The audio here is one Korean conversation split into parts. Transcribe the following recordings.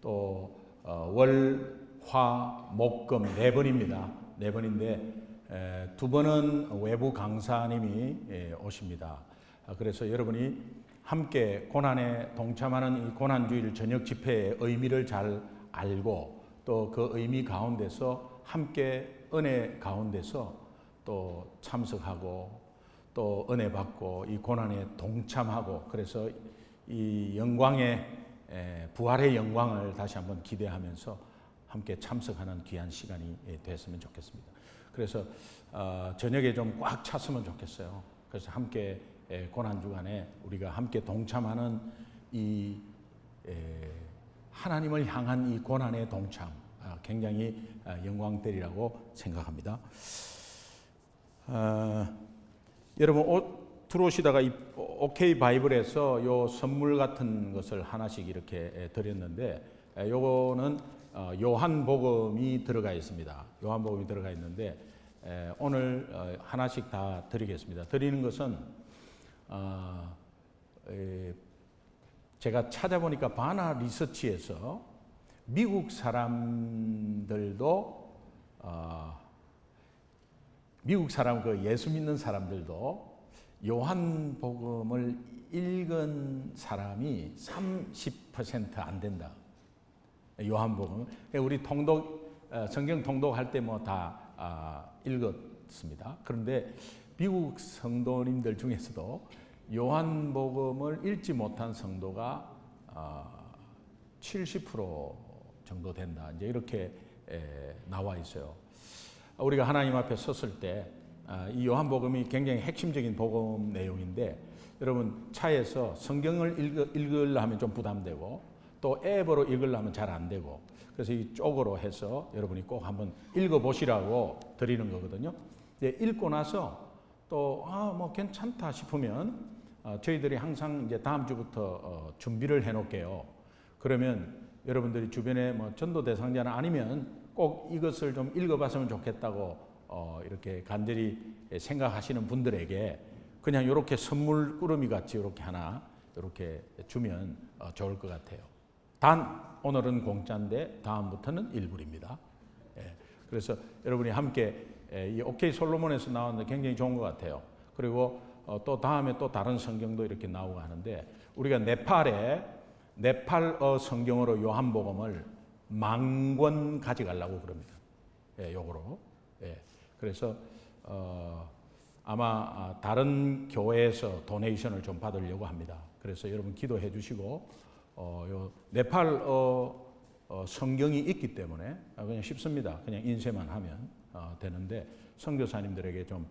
또 월, 화, 목, 금 4번입니다. 4번인데 2번은 외부 강사님이 오십니다. 그래서 여러분이 함께 고난에 동참하는 이 고난주일 저녁 집회의 의미를 잘 알고 또 그 의미 가운데서 함께 은혜 가운데서 또 참석하고 또 은혜 받고 이 고난에 동참하고 그래서 이 영광의 부활의 영광을 다시 한번 기대하면서 함께 참석하는 귀한 시간이 됐으면 좋겠습니다. 그래서 저녁에 좀 꽉 찼으면 좋겠어요. 그래서 함께 고난 주간에 우리가 함께 동참하는 이 하나님을 향한 이 고난의 동참 굉장히 영광되리라고 생각합니다. 여러분 들어오시다가 이 OK 바이블에서 요 선물 같은 것을 하나씩 이렇게 드렸는데 요거는 요한복음이 들어가 있습니다. 요한복음이 들어가 있는데 오늘 하나씩 다 드리겠습니다. 드리는 것은 제가 찾아보니까 바나 리서치에서 미국 사람들도 미국 사람 그 예수 믿는 사람들도 요한복음을 읽은 사람이 30% 안 된다. 요한복음. 우리 통독 성경 통독할 때 뭐 다 읽었습니다. 그런데 미국 성도님들 중에서도 요한복음을 읽지 못한 성도가 70% 정도 된다. 이제 이렇게 나와 있어요. 우리가 하나님 앞에 섰을 때 이 요한복음이 굉장히 핵심적인 복음 내용인데 여러분 차에서 성경을 읽으려 하면 좀 부담되고 또 앱으로 읽으려면 잘 안 되고 그래서 이쪽으로 해서 여러분이 꼭 한번 읽어보시라고 드리는 거거든요. 읽고 나서 또 뭐 괜찮다 싶으면 저희들이 항상 이제 다음 주부터 준비를 해놓을게요. 그러면 여러분들이 주변에 뭐 전도 대상자나 아니면 꼭 이것을 좀 읽어봤으면 좋겠다고 이렇게 간절히 생각하시는 분들에게 그냥 이렇게 선물 꾸러미 같이 이렇게 하나 이렇게 주면 좋을 것 같아요. 단 오늘은 공짜인데 다음부터는 일불입니다. 그래서 여러분이 함께 이 OK 솔로몬에서 나왔는데 굉장히 좋은 것 같아요. 그리고 또 다음에 또 다른 성경도 이렇게 나오고 하는데 우리가 네팔어 성경으로 요한복음을 10,000권 가져가려고 그럽니다. 요거로. 그래서 아마 다른 교회에서 도네이션을 좀 받으려고 합니다. 그래서 여러분 기도해 주시고 요 네팔어 성경이 있기 때문에 그냥 쉽습니다. 그냥 인쇄만 하면 되는데 선교사님들에게 좀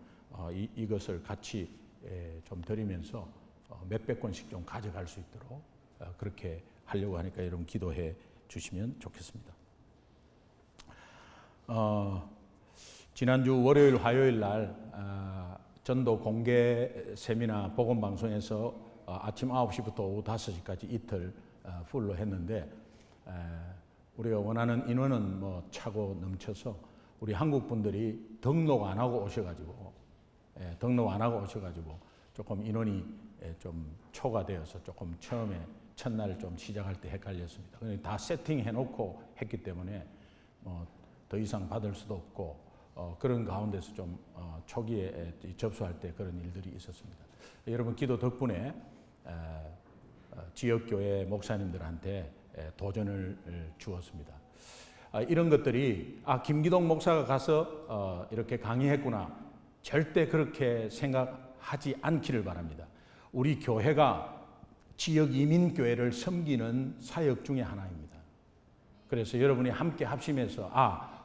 이것을 같이 좀 드리면서 몇백 권씩 좀 가져갈 수 있도록 그렇게 하려고 하니까 여러분 기도해 주시면 좋겠습니다. 지난주 월요일, 화요일 날 전도 공개 세미나 복음 방송에서 아침 9시부터 오후 5시까지 이틀 풀로 했는데 우리가 원하는 인원은 뭐 차고 넘쳐서 우리 한국 분들이 등록 안 하고 오셔가지고 조금 인원이 좀 초과되어서 조금 처음에 첫날 좀 시작할 때 헷갈렸습니다. 다 세팅해 놓고 했기 때문에 뭐 더 이상 받을 수도 없고 그런 가운데서 좀 초기에 접수할 때 그런 일들이 있었습니다. 여러분 기도 덕분에 지역교회 목사님들한테 도전을 주었습니다. 이런 것들이 김기동 목사가 가서 이렇게 강의했구나 절대 그렇게 생각하지 않기를 바랍니다. 우리 교회가 지역 이민교회를 섬기는 사역 중에 하나입니다. 그래서 여러분이 함께 합심해서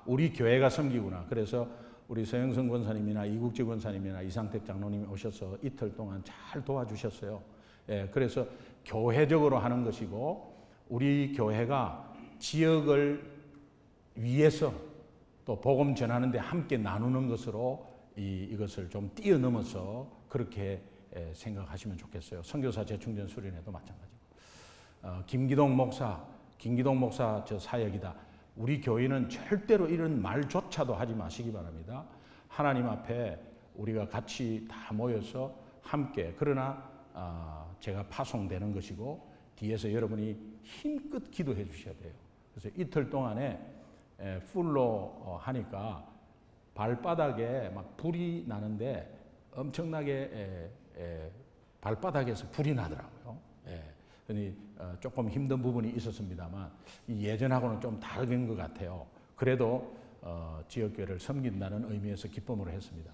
우리 교회가 섬기구나. 그래서 우리 서영선 권사님이나 이국지 권사님이나 이상택 장로님이 오셔서 이틀 동안 잘 도와주셨어요. 그래서 교회적으로 하는 것이고 우리 교회가 지역을 위해서 또 복음 전하는데 함께 나누는 것으로 이것을 좀 뛰어넘어서 그렇게 생각하시면 좋겠어요. 선교사 재충전 수련회도 마찬가지고 김기동 목사 저 사역이다. 우리 교회는 절대로 이런 말조차도 하지 마시기 바랍니다. 하나님 앞에 우리가 같이 다 모여서 함께 그러나 제가 파송되는 것이고 뒤에서 여러분이 힘껏 기도해 주셔야 돼요. 그래서 이틀 동안에 풀로 하니까 발바닥에 막 불이 나는데 엄청나게 발바닥에서 불이 나더라고요. 그러니 조금 힘든 부분이 있었습니다만 예전하고는 좀 다른 것 같아요. 그래도 지역교회를 섬긴다는 의미에서 기쁨으로 했습니다.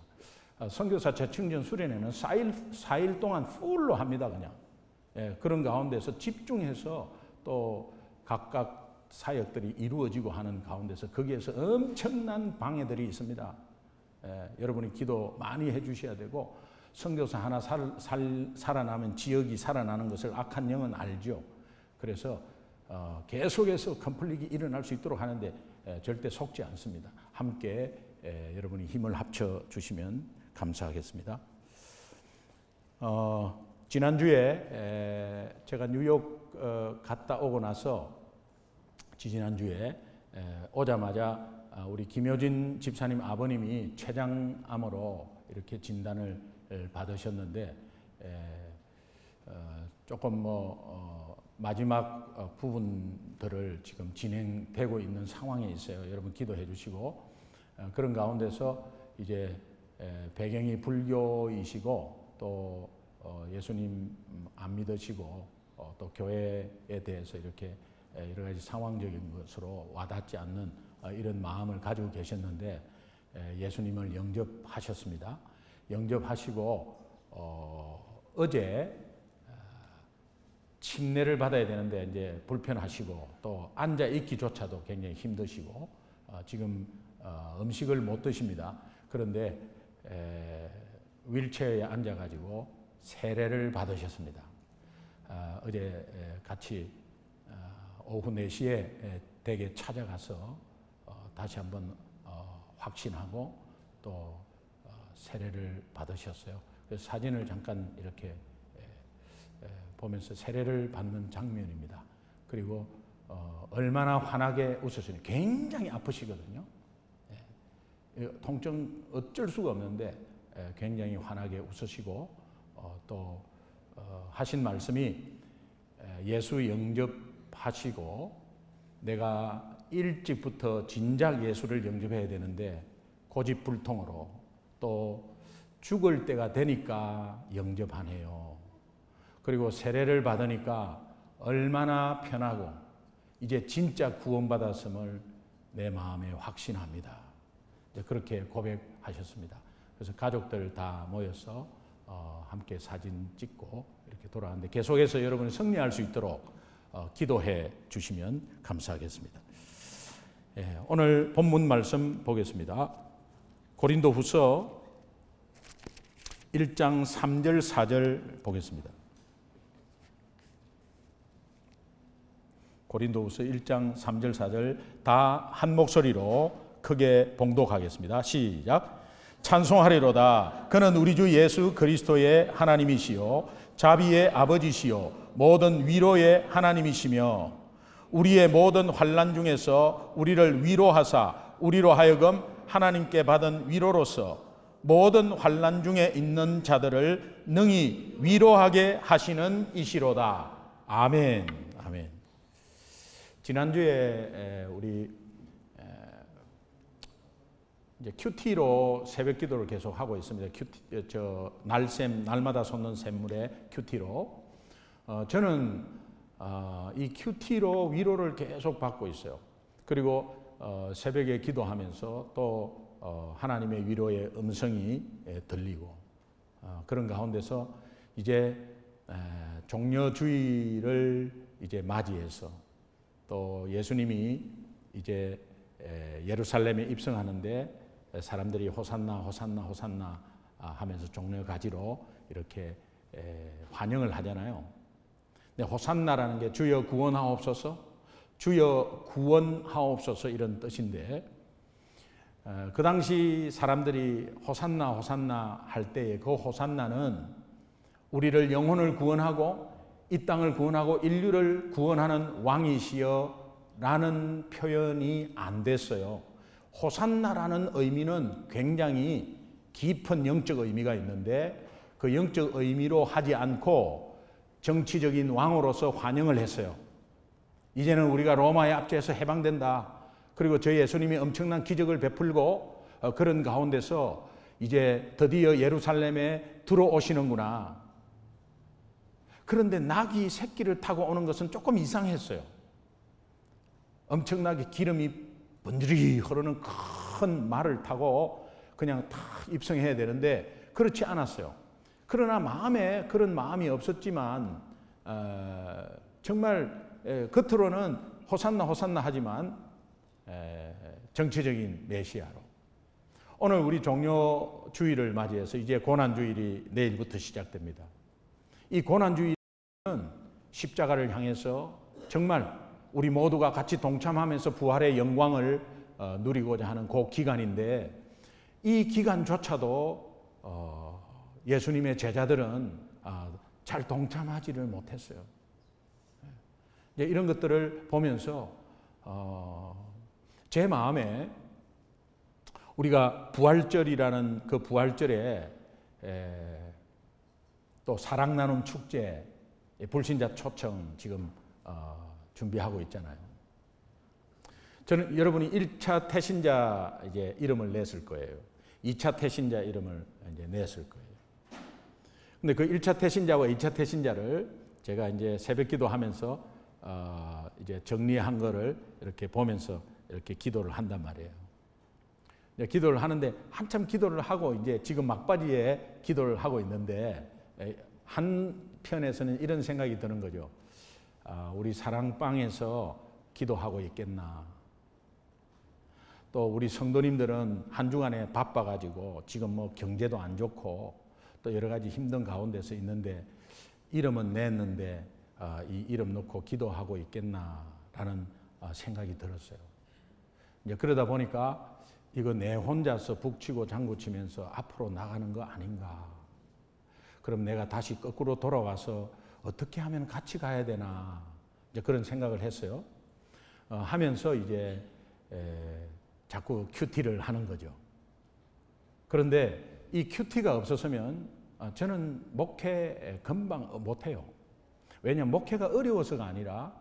선교사 재충전 수련회는 4일 동안 풀로 합니다. 그냥 그런 가운데서 집중해서 또 각각 사역들이 이루어지고 하는 가운데서 거기에서 엄청난 방해들이 있습니다. 여러분이 기도 많이 해주셔야 되고, 선교사 하나 살아나면 지역이 살아나는 것을 악한 영은 알죠. 그래서 계속해서 컨플릭이 일어날 수 있도록 하는데 절대 속지 않습니다. 함께 여러분이 힘을 합쳐 주시면 감사하겠습니다. 지난주에 제가 뉴욕 갔다 오고 나서 지난주에 오자마자 우리 김효진 집사님 아버님이 췌장암으로 이렇게 진단을 받으셨는데 조금 마지막 부분들을 지금 진행되고 있는 상황에 있어요. 여러분 기도해 주시고, 그런 가운데서 이제 배경이 불교이시고 또 예수님 안 믿으시고 또 교회에 대해서 이렇게 여러 가지 상황적인 것으로 와닿지 않는 이런 마음을 가지고 계셨는데 예수님을 영접하셨습니다. 영접하시고 어제 침례를 받아야 되는데 이제 불편하시고 또 앉아 있기조차도 굉장히 힘드시고 지금 음식을 못 드십니다. 그런데 휠체어에 앉아가지고 세례를 받으셨습니다. 어제 같이 오후 4시에 댁에 찾아가서 다시 한번 확신하고 또 세례를 받으셨어요. 그래서 사진을 잠깐 이렇게 보면서 세례를 받는 장면입니다. 그리고 얼마나 환하게 웃으시니 굉장히 아프시거든요. 통증 어쩔 수가 없는데 굉장히 환하게 웃으시고 또 하신 말씀이 예수 영접하시고 내가 일찍부터 진작 예수를 영접해야 되는데 고집불통으로 또 죽을 때가 되니까 영접하네요. 그리고 세례를 받으니까 얼마나 편하고 이제 진짜 구원받았음을 내 마음에 확신합니다. 이제 그렇게 고백하셨습니다. 그래서 가족들 다 모여서 함께 사진 찍고 이렇게 돌아왔는데 계속해서 여러분이 승리할 수 있도록 기도해 주시면 감사하겠습니다. 오늘 본문 말씀 보겠습니다. 고린도후서 1장 3절 4절 보겠습니다. 고린도후서 1장 3절 4절 다 한 목소리로 크게 봉독하겠습니다. 시작. 찬송하리로다. 그는 우리 주 예수 그리스도의 하나님이시요 자비의 아버지시요 모든 위로의 하나님이시며 우리의 모든 환난 중에서 우리를 위로하사 우리로 하여금 하나님께 받은 위로로서 모든 환난 중에 있는 자들을 능히 위로하게 하시는 이시로다. 아멘. 아멘. 지난주에 우리 이제 큐티로 새벽 기도를 계속 하고 있습니다. 날마다 솟는 샘물의 큐티로. 저는 이 큐티로 위로를 계속 받고 있어요. 그리고 새벽에 기도하면서 또 하나님의 위로의 음성이 들리고 그런 가운데서 이제 종려주의를 이제 맞이해서 또 예수님이 이제 예루살렘에 입성하는데 사람들이 호산나 호산나 호산나 하면서 종려가지로 이렇게 환영을 하잖아요. 근데 호산나라는 게 주여 구원하옵소서, 주여 구원하옵소서 이런 뜻인데 그 당시 사람들이 호산나 호산나 할 때에 그 호산나는 우리를 영혼을 구원하고 이 땅을 구원하고 인류를 구원하는 왕이시여 라는 표현이 안 됐어요. 호산나라는 의미는 굉장히 깊은 영적 의미가 있는데 그 영적 의미로 하지 않고 정치적인 왕으로서 환영을 했어요. 이제는 우리가 로마의 압제에서 해방된다. 그리고 저희 예수님이 엄청난 기적을 베풀고 그런 가운데서 이제 드디어 예루살렘에 들어오시는구나. 그런데 낙이 새끼를 타고 오는 것은 조금 이상했어요. 엄청나게 기름이 번들이 흐르는 큰 말을 타고 그냥 다 입성해야 되는데 그렇지 않았어요. 그러나 마음에 그런 마음이 없었지만 정말 겉으로는 호산나 호산나 하지만 정치적인 메시아로. 오늘 우리 종료주일을 맞이해서 이제 고난주일이 내일부터 시작됩니다. 이 고난주일은 십자가를 향해서 정말 우리 모두가 같이 동참하면서 부활의 영광을 누리고자 하는 그 기간인데 이 기간조차도 예수님의 제자들은 잘 동참하지를 못했어요. 이런 것들을 보면서 제 마음에 우리가 부활절이라는 그 부활절에 또 사랑 나눔 축제 불신자 초청 지금 준비하고 있잖아요. 저는 여러분이 1차 태신자 이제 이름을 냈을 거예요. 2차 태신자 이름을 이제 냈을 거예요. 근데 그 1차 태신자와 2차 태신자를 제가 이제 새벽 기도하면서 이제 정리한 거를 이렇게 보면서 이렇게 기도를 한단 말이에요. 기도를 하는데 한참 기도를 하고 이제 지금 막바지에 기도를 하고 있는데 한편에서는 이런 생각이 드는 거죠. 우리 사랑방에서 기도하고 있겠나. 또 우리 성도님들은 한 주간에 바빠가지고 지금 뭐 경제도 안 좋고 또 여러 가지 힘든 가운데서 있는데 이름은 냈는데 이 이름 놓고 기도하고 있겠나라는 생각이 들었어요. 이제 그러다 보니까 이거 내 혼자서 북치고 장구치면서 앞으로 나가는 거 아닌가. 그럼 내가 다시 거꾸로 돌아와서 어떻게 하면 같이 가야 되나. 이제 그런 생각을 했어요. 하면서 이제 자꾸 큐티를 하는 거죠. 그런데 이 큐티가 없었으면 저는 목회 금방 못해요. 왜냐하면 목회가 어려워서가 아니라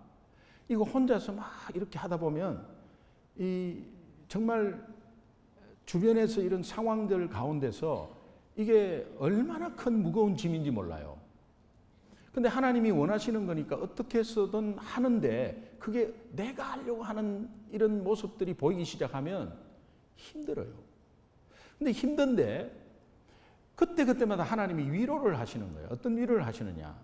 이거 혼자서 막 이렇게 하다 보면 이 정말 주변에서 이런 상황들 가운데서 이게 얼마나 큰 무거운 짐인지 몰라요. 근데 하나님이 원하시는 거니까 어떻게 해서든 하는데 그게 내가 하려고 하는 이런 모습들이 보이기 시작하면 힘들어요. 근데 힘든데 그때마다 하나님이 위로를 하시는 거예요. 어떤 위로를 하시느냐.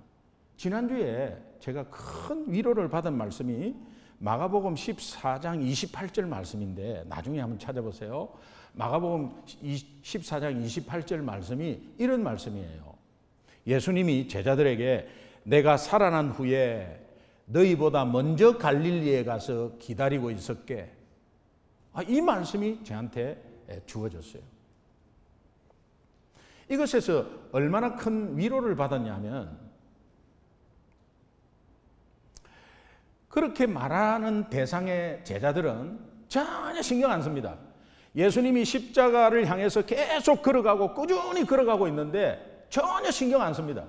지난주에 제가 큰 위로를 받은 말씀이 마가복음 14장 28절 말씀인데 나중에 한번 찾아보세요. 마가복음 14장 28절 말씀이 이런 말씀이에요. 예수님이 제자들에게 내가 살아난 후에 너희보다 먼저 갈릴리에 가서 기다리고 있었게. 이 말씀이 저한테 주어졌어요. 이것에서 얼마나 큰 위로를 받았냐면 그렇게 말하는 대상의 제자들은 전혀 신경 안 씁니다. 예수님이 십자가를 향해서 계속 걸어가고 꾸준히 걸어가고 있는데 전혀 신경 안 씁니다.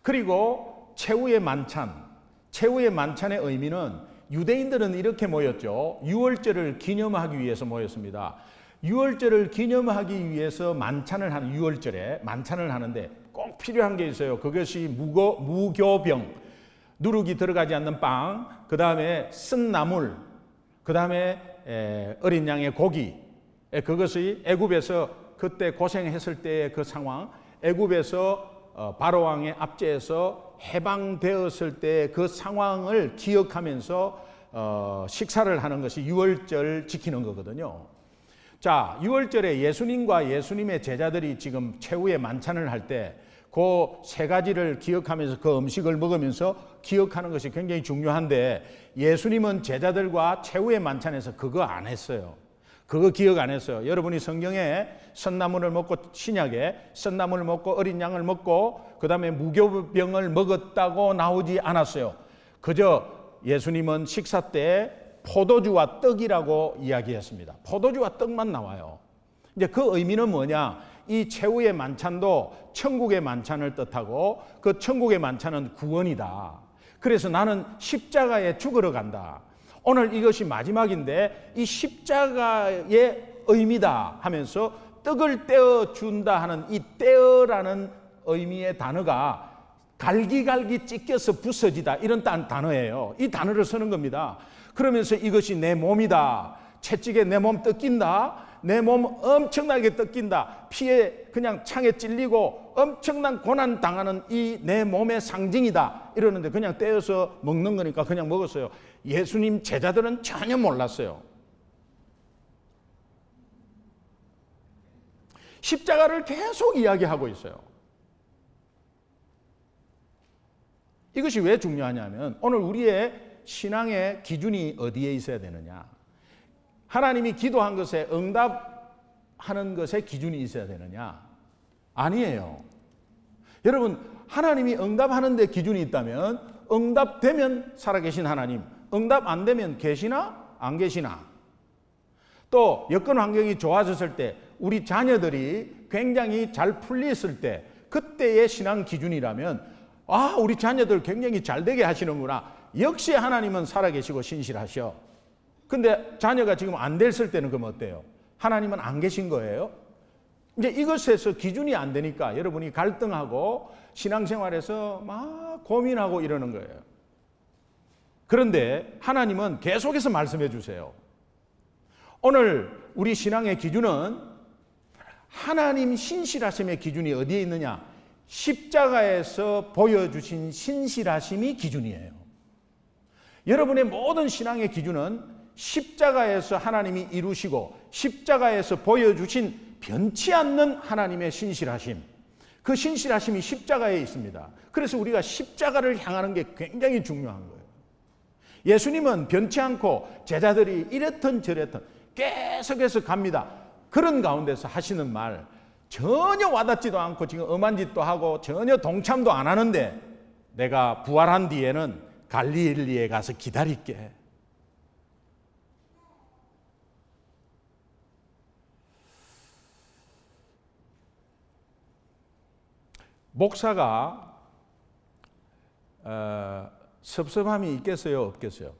그리고 최후의 만찬의 의미는 유대인들은 이렇게 모였죠. 유월절을 기념하기 위해서 모였습니다. 유월절을 기념하기 위해서 만찬을 하는 유월절에 만찬을 하는데 꼭 필요한 게 있어요. 그것이 무교병, 누룩이 들어가지 않는 빵, 그 다음에 쓴 나물, 그 다음에 어린 양의 고기. 그것이 애굽에서 그때 고생했을 때의 그 상황, 애굽에서 바로 왕의 압제에서 해방되었을 때 그 상황을 기억하면서 식사를 하는 것이 유월절 지키는 거거든요. 자, 유월절에 예수님과 예수님의 제자들이 지금 최후의 만찬을 할 때 그 세 가지를 기억하면서 그 음식을 먹으면서 기억하는 것이 굉장히 중요한데 예수님은 제자들과 최후의 만찬에서 그거 안 했어요. 그거 기억 안 했어요. 여러분이 성경에 선나물을 먹고 신약에 선나물을 먹고 어린 양을 먹고 그 다음에 무교병을 먹었다고 나오지 않았어요. 그저 예수님은 식사 때 포도주와 떡이라고 이야기했습니다. 포도주와 떡만 나와요. 이제 그 의미는 뭐냐? 이 최후의 만찬도 천국의 만찬을 뜻하고 그 천국의 만찬은 구원이다. 그래서 나는 십자가에 죽으러 간다. 오늘 이것이 마지막인데 이 십자가의 의미다 하면서 떡을 떼어 준다 하는 이 떼어라는 의미의 단어가 갈기갈기 찢겨서 부서지다 이런 단어예요. 이 단어를 쓰는 겁니다. 그러면서 이것이 내 몸이다. 채찍에 내 몸 뜯긴다. 내 몸 엄청나게 뜯긴다. 피에 그냥 창에 찔리고 엄청난 고난 당하는 이 내 몸의 상징이다. 이러는데 그냥 떼어서 먹는 거니까 그냥 먹었어요. 예수님 제자들은 전혀 몰랐어요. 십자가를 계속 이야기하고 있어요. 이것이 왜 중요하냐면 오늘 우리의 신앙의 기준이 어디에 있어야 되느냐. 하나님이 기도한 것에 응답하는 것에 기준이 있어야 되느냐. 아니에요. 여러분, 하나님이 응답하는 데 기준이 있다면 응답되면 살아계신 하나님, 응답 안 되면 계시나 안 계시나. 또 여건 환경이 좋아졌을 때 우리 자녀들이 굉장히 잘 풀렸을 때 그때의 신앙 기준이라면 아, 우리 자녀들 굉장히 잘 되게 하시는구나. 역시 하나님은 살아계시고 신실하셔. 근데 자녀가 지금 안 됐을 때는 그럼 어때요? 하나님은 안 계신 거예요? 이제 이것에서 기준이 안 되니까 여러분이 갈등하고 신앙생활에서 막 고민하고 이러는 거예요. 그런데 하나님은 계속해서 말씀해 주세요. 오늘 우리 신앙의 기준은 하나님 신실하심의 기준이 어디에 있느냐? 십자가에서 보여주신 신실하심이 기준이에요. 여러분의 모든 신앙의 기준은 십자가에서 하나님이 이루시고 십자가에서 보여주신 변치 않는 하나님의 신실하심, 그 신실하심이 십자가에 있습니다. 그래서 우리가 십자가를 향하는 게 굉장히 중요한 거예요. 예수님은 변치 않고 제자들이 이랬던 저랬던 계속해서 갑니다. 그런 가운데서 하시는 말 전혀 와닿지도 않고 지금 엄한 짓도 하고 전혀 동참도 안 하는데 내가 부활한 뒤에는 갈릴리에 가서 기다릴게. 목사가 섭섭함이 있겠어요, 없겠어요?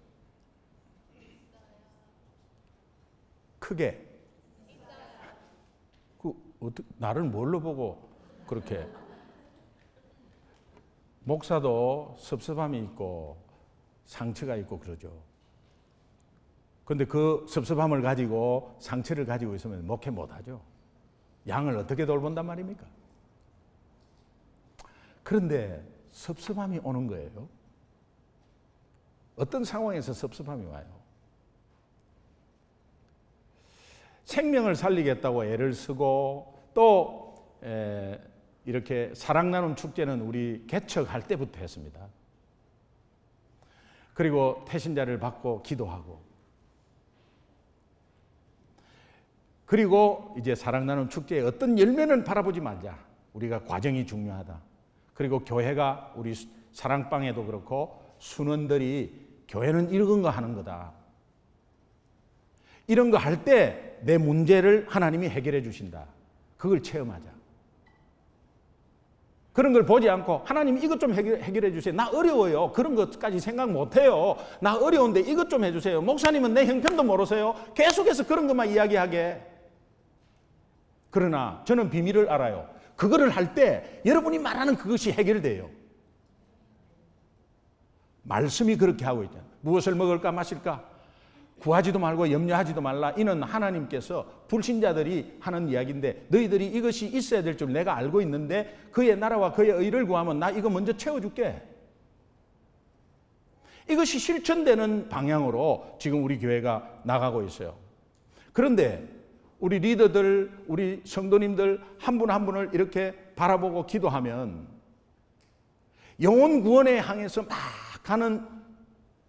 크게. 나를 뭘로 보고 그렇게. 목사도 섭섭함이 있고 상처가 있고 그러죠. 그런데 그 섭섭함을 가지고 상처를 가지고 있으면 목회 못하죠. 양을 어떻게 돌본단 말입니까? 그런데 섭섭함이 오는 거예요. 어떤 상황에서 섭섭함이 와요? 생명을 살리겠다고 애를 쓰고 또 이렇게 사랑 나눔 축제는 우리 개척할 때부터 했습니다. 그리고 태신자를 받고 기도하고 그리고 이제 사랑 나눔 축제의 어떤 열매는 바라보지 말자. 우리가 과정이 중요하다. 그리고 교회가 우리 사랑방에도 그렇고 순원들이 교회는 이런 거 하는 거다. 이런 거 할 때 내 문제를 하나님이 해결해 주신다. 그걸 체험하자. 그런 걸 보지 않고 하나님 이것 좀 해결해 주세요. 나 어려워요. 그런 것까지 생각 못해요. 나 어려운데 이것 좀 해주세요. 목사님은 내 형편도 모르세요. 계속해서 그런 것만 이야기하게. 그러나 저는 비밀을 알아요. 그거를 할 때 여러분이 말하는 그것이 해결돼요. 말씀이 그렇게 하고 있잖아요. 무엇을 먹을까 마실까? 구하지도 말고 염려하지도 말라. 이는 하나님께서 불신자들이 하는 이야기인데 너희들이 이것이 있어야 될 줄 내가 알고 있는데 그의 나라와 그의 의를 구하면 나 이거 먼저 채워줄게. 이것이 실천되는 방향으로 지금 우리 교회가 나가고 있어요. 그런데 우리 리더들, 우리 성도님들 한 분 한 분을 이렇게 바라보고 기도하면 영혼 구원에 향해서 막 가는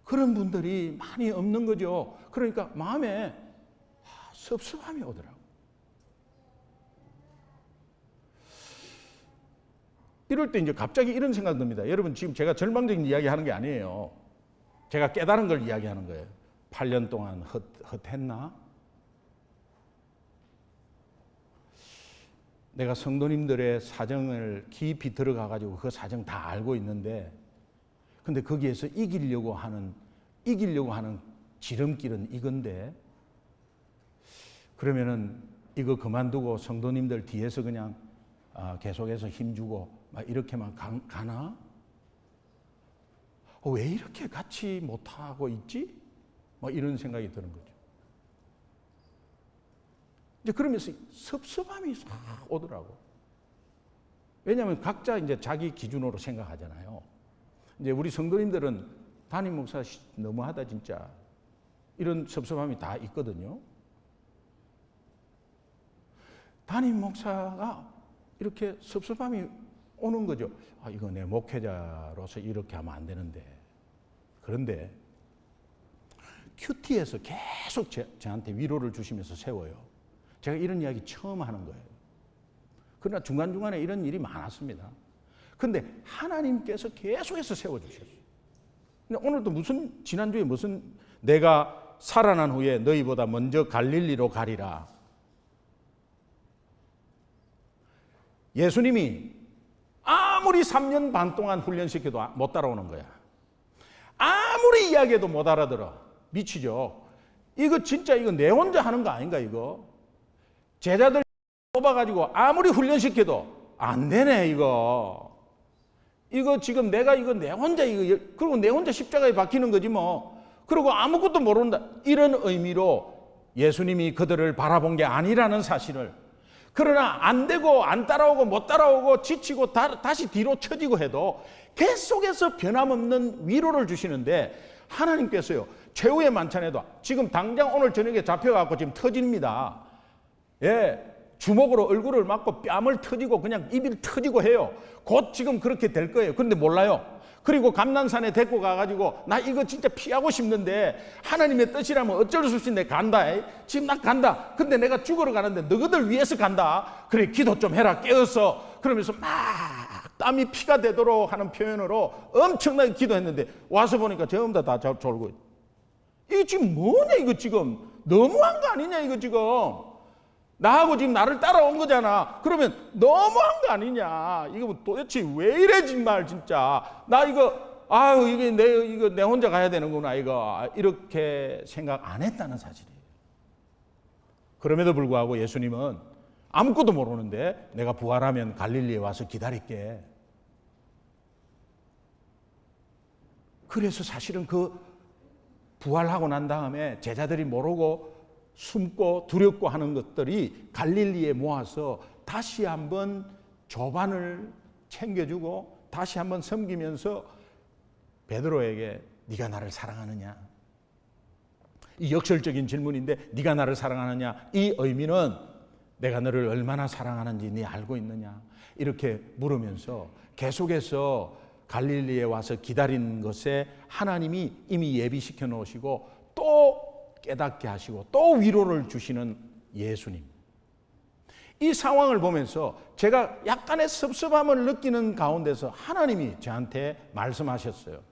그런 분들이 많이 없는 거죠. 그러니까 마음에 섭섭함이 오더라고요. 이럴 때 이제 갑자기 이런 생각 듭니다. 여러분 지금 제가 절망적인 이야기 하는 게 아니에요. 제가 깨달은 걸 이야기하는 거예요. 8년 동안 헛했나? 내가 성도님들의 사정을 깊이 들어가 가지고 그 사정 다 알고 있는데 근데 거기에서 이기려고 하는 지름길은 이건데, 그러면은 이거 그만두고 성도님들 뒤에서 그냥 계속해서 힘주고 막 이렇게만 가나? 왜 이렇게 같이 못하고 있지? 뭐 이런 생각이 드는 거죠. 이제 그러면서 섭섭함이 싹 오더라고. 왜냐하면 각자 이제 자기 기준으로 생각하잖아요. 이제 우리 성도님들은 담임 목사 너무하다 진짜, 이런 섭섭함이 다 있거든요. 담임 목사가 이렇게 섭섭함이 오는 거죠. 이거 내 목회자로서 이렇게 하면 안 되는데. 그런데 큐티에서 계속 저한테 위로를 주시면서 세워요. 제가 이런 이야기 처음 하는 거예요. 그러나 중간중간에 이런 일이 많았습니다. 그런데 하나님께서 계속해서 세워주셨어요. 근데 오늘도 지난주에 내가 살아난 후에 너희보다 먼저 갈릴리로 가리라. 예수님이 아무리 3년 반 동안 훈련시켜도 못 따라오는 거야. 아무리 이야기해도 못 알아들어. 미치죠. 이거 진짜 내 혼자 하는 거 아닌가 이거. 제자들 뽑아가지고 아무리 훈련시켜도 안 되네 이거. 이거 지금 내가 내 혼자 그리고 내 혼자 십자가에 박히는 거지 뭐. 그리고 아무것도 모른다. 이런 의미로 예수님이 그들을 바라본 게 아니라는 사실을, 그러나 안 되고 안 따라오고 못 따라오고 지치고 다시 뒤로 처지고 해도 계속해서 변함없는 위로를 주시는데, 하나님께서요 최후의 만찬에도 지금 당장 오늘 저녁에 잡혀갖고 지금 터집니다. 주먹으로 얼굴을 맞고 뺨을 터지고 그냥 입을 터지고 해요. 곧 지금 그렇게 될 거예요. 그런데 몰라요. 그리고 감난산에 데리고 가가지고 나 이거 진짜 피하고 싶는데 하나님의 뜻이라면 어쩔 수 없이 내가 간다. 지금 나 간다. 근데 내가 죽으러 가는데 너희들 위해서 간다. 그래 기도 좀 해라 깨어서. 그러면서 막 땀이 피가 되도록 하는 표현으로 엄청나게 기도했는데 와서 보니까 전부 다 졸고. 이거 지금 뭐냐 이거 지금. 너무한 거 아니냐 이거 지금. 나하고 지금 나를 따라온 거잖아. 그러면 너무한 거 아니냐. 이거 도대체 왜 이래 정말 진짜. 나 이거 이게 내 혼자 가야 되는구나 이거. 이렇게 생각 안 했다는 사실이에요. 그럼에도 불구하고 예수님은 아무것도 모르는데 내가 부활하면 갈릴리에 와서 기다릴게. 그래서 사실은 그 부활하고 난 다음에 제자들이 모르고 숨고 두렵고 하는 것들이 갈릴리에 모아서 다시 한번 조반을 챙겨주고 다시 한번 섬기면서 베드로에게 네가 나를 사랑하느냐? 이 역설적인 질문인데 네가 나를 사랑하느냐? 이 의미는 내가 너를 얼마나 사랑하는지 네 알고 있느냐? 이렇게 물으면서 계속해서 갈릴리에 와서 기다린 것에 하나님이 이미 예비시켜 놓으시고 또 깨닫게 하시고 또 위로를 주시는 예수님. 이 상황을 보면서 제가 약간의 섭섭함을 느끼는 가운데서 하나님이 저한테 말씀하셨어요.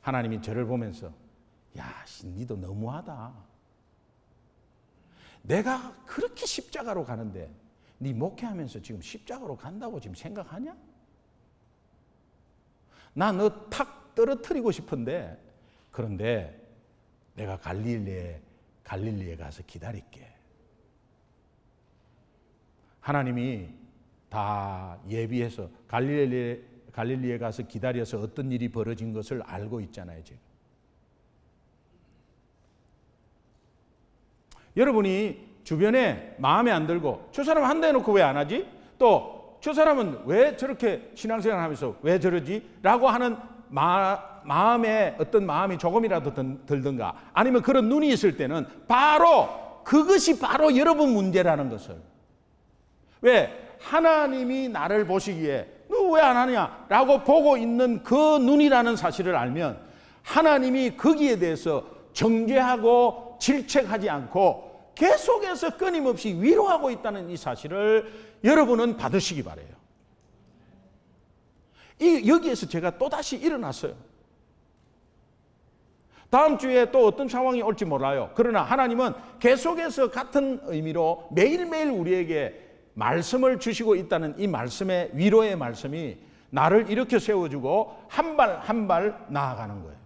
하나님이 저를 보면서 니도 너무하다. 내가 그렇게 십자가로 가는데 네 목회하면서 지금 십자가로 간다고 지금 생각하냐? 나 너 탁 떨어뜨리고 싶은데 그런데 내가 갈릴리에 가서 기다릴게. 하나님이 다 예비해서 갈릴리에 가서 기다려서 어떤 일이 벌어진 것을 알고 있잖아요, 지금. 여러분이 주변에 마음에 안 들고 저 사람 한다 해놓고 왜 안 하지? 또 저 사람은 왜 저렇게 신앙생활 하면서 왜 저러지? 라고 하는 마음에 어떤 마음이 조금이라도 들든가 아니면 그런 눈이 있을 때는 그것이 바로 여러분 문제라는 것을. 왜? 하나님이 나를 보시기에 너 왜 안 하냐? 라고 보고 있는 그 눈이라는 사실을 알면 하나님이 거기에 대해서 정죄하고 질책하지 않고 계속해서 끊임없이 위로하고 있다는 이 사실을 여러분은 받으시기 바라요. 여기에서 제가 또다시 일어났어요. 다음 주에 또 어떤 상황이 올지 몰라요. 그러나 하나님은 계속해서 같은 의미로 매일매일 우리에게 말씀을 주시고 있다는 이 말씀의 위로의 말씀이 나를 일으켜 세워주고 한 발 한 발 나아가는 거예요.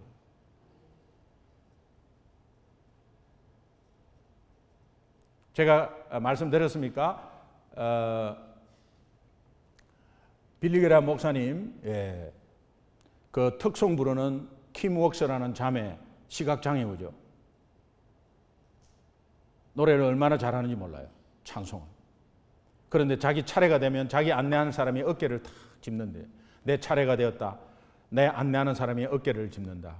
제가 말씀드렸습니까? 빌리그레함 목사님, 그 특송 부르는 킴 웍스라는 자매, 시각장애우죠. 노래를 얼마나 잘하는지 몰라요. 찬송을. 그런데 자기 차례가 되면 자기 안내하는 사람이 어깨를 탁 짚는데, 내 차례가 되었다. 내 안내하는 사람이 어깨를 짚는다.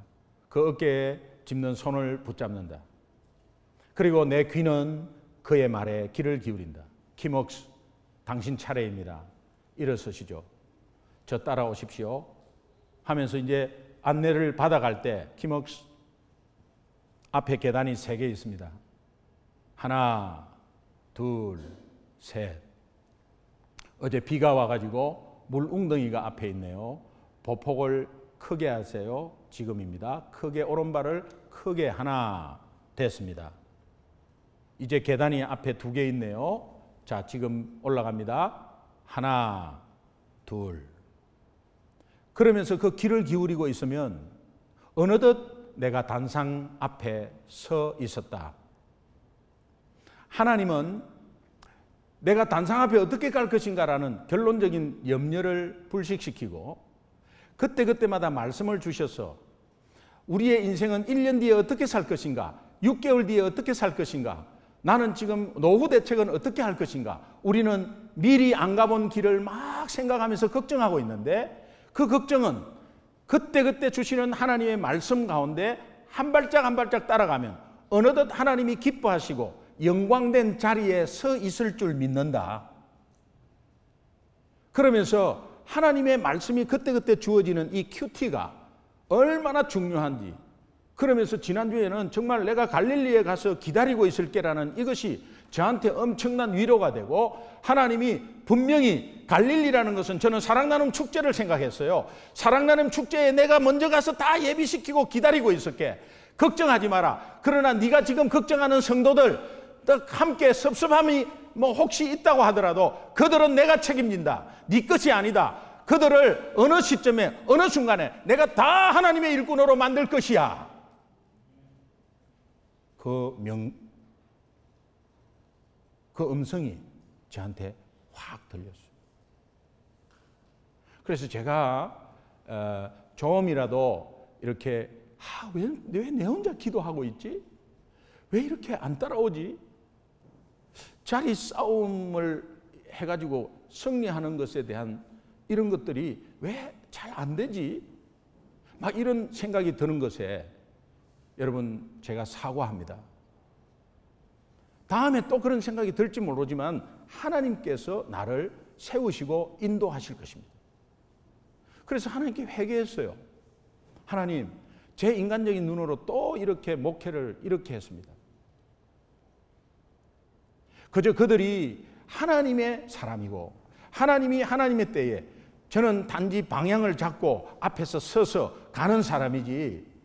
그 어깨에 짚는 손을 붙잡는다. 그리고 내 귀는 그의 말에 귀를 기울인다. 킴 웍스, 당신 차례입니다. 일어서시죠. 저 따라오십시오. 하면서 이제 안내를 받아갈 때 킴 웍스 앞에 계단이 3개 있습니다. 하나, 둘, 셋. 어제 비가 와가지고 물 웅덩이가 앞에 있네요. 보폭을 크게 하세요. 지금입니다. 크게 오른발을 크게 하나 됐습니다. 이제 계단이 앞에 2개 있네요. 자, 지금 올라갑니다. 하나, 둘. 그러면서 그 귀를 기울이고 있으면 어느덧 내가 단상 앞에 서 있었다. 하나님은 내가 단상 앞에 어떻게 갈 것인가라는 결론적인 염려를 불식시키고 그때그때마다 말씀을 주셔서 우리의 인생은 1년 뒤에 어떻게 살 것인가, 6개월 뒤에 어떻게 살 것인가, 나는 지금 노후 대책은 어떻게 할 것인가, 우리는 미리 안 가본 길을 막 생각하면서 걱정하고 있는데 그 걱정은 그때그때 주시는 하나님의 말씀 가운데 한 발짝 한 발짝 따라가면 어느덧 하나님이 기뻐하시고 영광된 자리에 서 있을 줄 믿는다. 그러면서 하나님의 말씀이 그때그때 주어지는 이 큐티가 얼마나 중요한지, 그러면서 지난주에는 정말 내가 갈릴리에 가서 기다리고 있을게라는 이것이 저한테 엄청난 위로가 되고, 하나님이 분명히 갈릴리라는 것은 저는 사랑나눔 축제를 생각했어요. 사랑나눔 축제에 내가 먼저 가서 다 예비시키고 기다리고 있을게. 걱정하지 마라. 그러나 네가 지금 걱정하는 성도들 함께 섭섭함이 혹시 있다고 하더라도 그들은 내가 책임진다. 네 것이 아니다. 그들을 어느 시점에 어느 순간에 내가 다 하나님의 일꾼으로 만들 것이야. 그 음성이 저한테 확 들렸어요. 그래서 제가 조금이라도 이렇게 왜 내 혼자 기도하고 있지? 왜 이렇게 안 따라오지? 자리 싸움을 해가지고 승리하는 것에 대한 이런 것들이 왜 잘 안 되지? 막 이런 생각이 드는 것에 여러분, 제가 사과합니다. 다음에 또 그런 생각이 들지 모르지만 하나님께서 나를 세우시고 인도하실 것입니다. 그래서 하나님께 회개했어요. 하나님, 제 인간적인 눈으로 또 이렇게 목회를 이렇게 했습니다. 그저 그들이 하나님의 사람이고 하나님이 하나님의 때에 저는 단지 방향을 잡고 앞에서 서서 가는 사람이지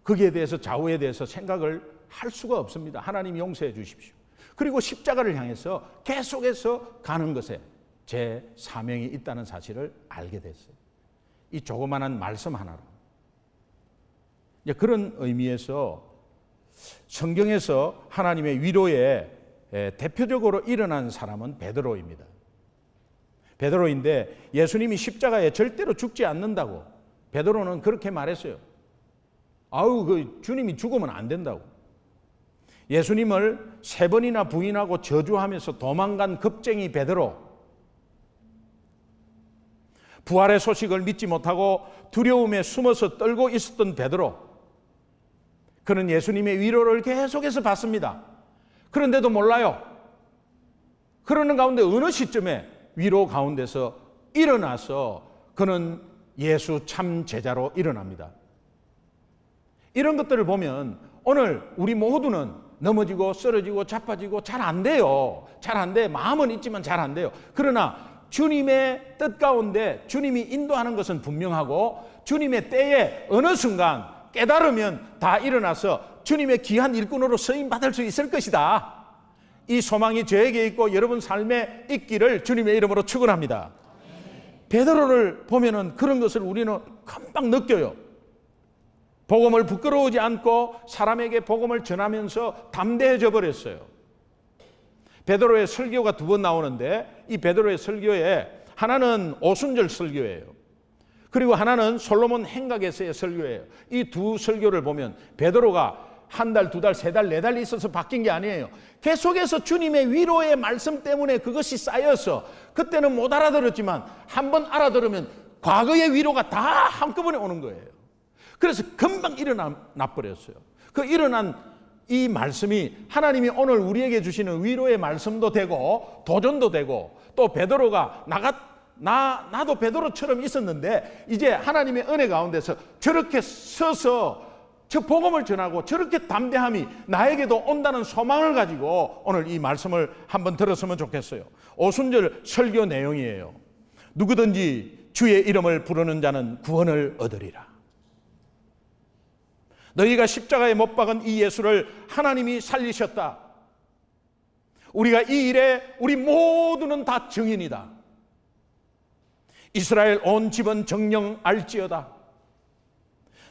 거기에 대해서 좌우에 대해서 생각을 할 수가 없습니다. 하나님 용서해 주십시오. 그리고 십자가를 향해서 계속해서 가는 것에 제 사명이 있다는 사실을 알게 됐어요. 이 조그마한 말씀 하나로. 그런 의미에서 성경에서 하나님의 위로에 대표적으로 일어난 사람은 베드로입니다. 베드로인데 예수님이 십자가에 절대로 죽지 않는다고 베드로는 그렇게 말했어요. 주님이 죽으면 안 된다고. 예수님을 3번이나 부인하고 저주하면서 도망간 겁쟁이 베드로, 부활의 소식을 믿지 못하고 두려움에 숨어서 떨고 있었던 베드로, 그는 예수님의 위로를 계속해서 받습니다. 그런데도 몰라요. 그러는 가운데 어느 시점에 위로 가운데서 일어나서 그는 예수 참 제자로 일어납니다. 이런 것들을 보면 오늘 우리 모두는 넘어지고 쓰러지고 자빠지고 잘 안 돼요. 잘 안 돼. 마음은 있지만 잘 안 돼요. 그러나 주님의 뜻 가운데 주님이 인도하는 것은 분명하고 주님의 때에 어느 순간 깨달으면 다 일어나서 주님의 귀한 일꾼으로 쓰임받을 수 있을 것이다. 이 소망이 저에게 있고 여러분 삶에 있기를 주님의 이름으로 축원합니다. 베드로를 보면은 그런 것을 우리는 금방 느껴요. 복음을 부끄러우지 않고 사람에게 복음을 전하면서 담대해져 버렸어요. 베드로의 설교가 두 번 나오는데 이 베드로의 설교에 하나는 오순절 설교예요. 그리고 하나는 솔로몬 행각에서의 설교예요. 이 두 설교를 보면 베드로가 한 달, 두 달, 세 달, 네 달 있어서 바뀐 게 아니에요. 계속해서 주님의 위로의 말씀 때문에 그것이 쌓여서 그때는 못 알아들었지만 한번 알아들으면 과거의 위로가 다 한꺼번에 오는 거예요. 그래서 금방 일어나 버렸어요. 그 일어난 이 말씀이 하나님이 오늘 우리에게 주시는 위로의 말씀도 되고 도전도 되고, 또 베드로가 나도 베드로처럼 있었는데 이제 하나님의 은혜 가운데서 저렇게 서서 저 복음을 전하고 저렇게 담대함이 나에게도 온다는 소망을 가지고 오늘 이 말씀을 한번 들었으면 좋겠어요. 오순절 설교 내용이에요. 누구든지 주의 이름을 부르는 자는 구원을 얻으리라. 너희가 십자가에 못 박은 이 예수를 하나님이 살리셨다. 우리가 이 일에 우리 모두는 다 증인이다. 이스라엘 온 집은 정령알지어다.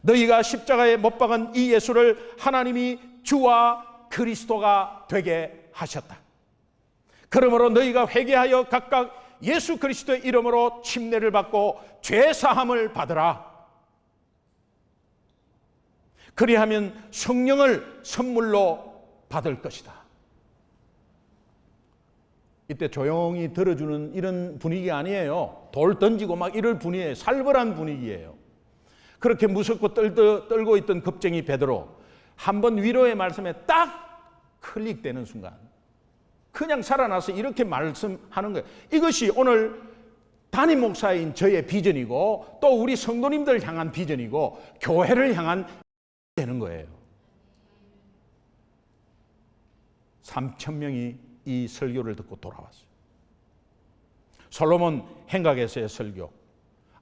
너희가 십자가에 못 박은 이 예수를 하나님이 주와 그리스도가 되게 하셨다. 그러므로 너희가 회개하여 각각 예수 그리스도의 이름으로 침례를 받고 죄 사함을 받으라. 그리하면 성령을 선물로 받을 것이다. 이때 조용히 들어주는 이런 분위기 아니에요. 돌 던지고 막 이럴 분위기예요. 살벌한 분위기예요. 그렇게 무섭고 떨고 있던 겁쟁이 베드로, 한번 위로의 말씀에 딱 클릭되는 순간 그냥 살아나서 이렇게 말씀하는 거예요. 이것이 오늘 담임 목사인 저의 비전이고 또 우리 성도님들 향한 비전이고 교회를 향한 되는 거예요. 3,000명이 이 설교를 듣고 돌아왔어요. 솔로몬 행각에서의 설교.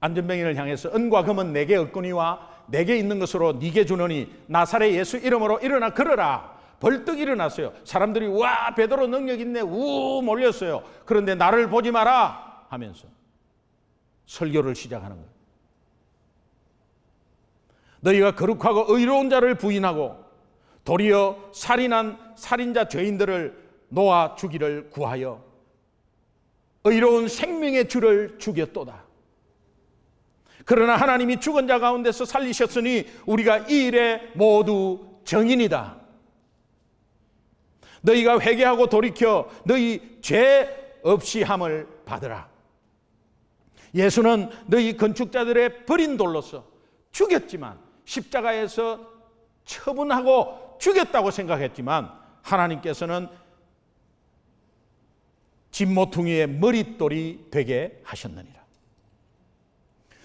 안전병인을 향해서 은과 금은 내게 없거니와 내게 있는 것으로 네게 주노니 나사렛 예수 이름으로 일어나 걸어라. 벌떡 일어났어요. 사람들이 와, 베드로 능력 있네 우 몰렸어요. 그런데 나를 보지 마라 하면서 설교를 시작하는 거예요. 너희가 거룩하고 의로운 자를 부인하고 도리어 살인한 살인자 죄인들을 놓아 주기를 구하여 의로운 생명의 주를 죽였도다. 그러나 하나님이 죽은 자 가운데서 살리셨으니 우리가 이 일에 모두 정인이다. 너희가 회개하고 돌이켜 너희 죄 없이 함을 받으라. 예수는 너희 건축자들의 버린 돌로서 죽였지만, 십자가에서 처분하고 죽였다고 생각했지만 하나님께서는 진모퉁이의 머릿돌이 되게 하셨느니라.